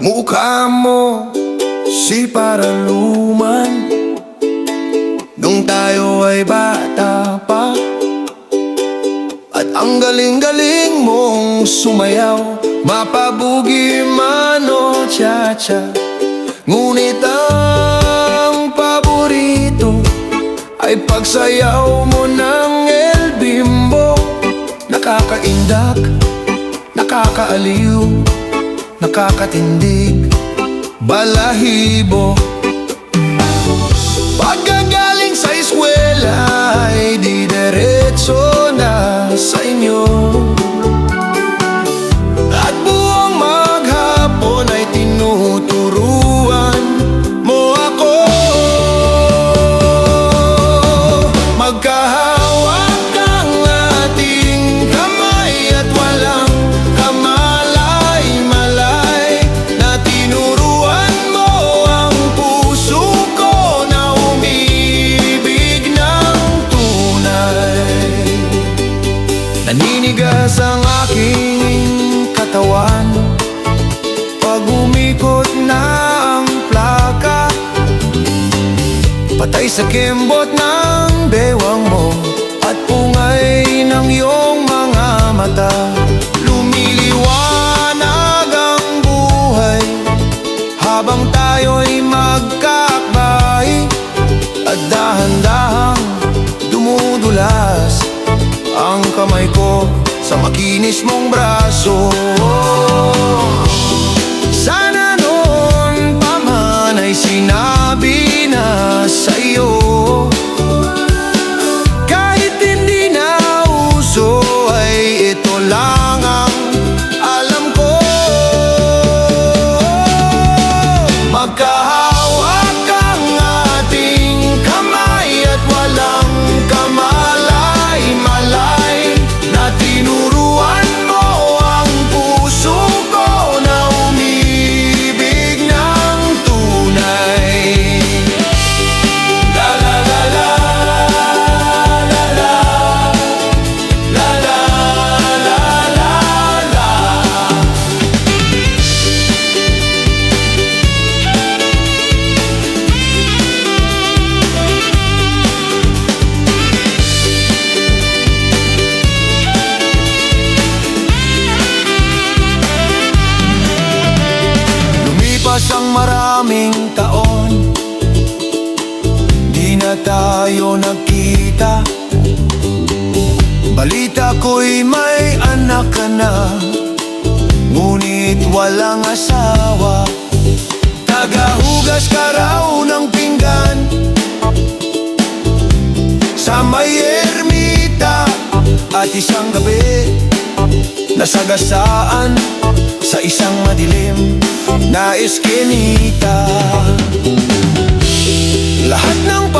Kamukha mo si Paraluman nung tayo ay bata pa. At ang galing-galing mong sumayaw, mapabugi man o cha-cha. Ngunit ang paborito ay pagsayaw mo ng El Bimbo. Nakakaindak, nakakaaliw, nakakatindig, balahibo. Pagkagaling sa eskwela ay di diretso na sa inyo. At buong maghapon ay tinuturuan mo ako. Magkahawak ang ating kamay at walang kamalay-malay, na tinuruan mo ang puso ko na umibig ng tunay. Naninigas ang aking katawan pag umikot na ang plaka. Patay sa kembot ng bewang mo at pungay ng iyong mga mata. Lumiliwanag ang buhay habang tayo'y magkakbahay. At dahan-dahang dumudulas ang kamay ko sa makinis mong braso. Sana noon pa man ay sinabi na sa'yo, kahit hindi na uso ay ito lang ang alam ko. Magkahawak ang ating kamay at walang kamalay-malay, na tinuruan mo ang puso ko na umibig ng tunay. La la la la, la la, la la, la la la. Lumipas ang maraming taon, di na tayo nagkita. Balita ko'y may anak ka na, ngunit walang asawa. Tagahugas ka raw ng pinggan sa may ermita. At isang gabi, nasagasaan sa isang madilim na eskinita. Lahat ng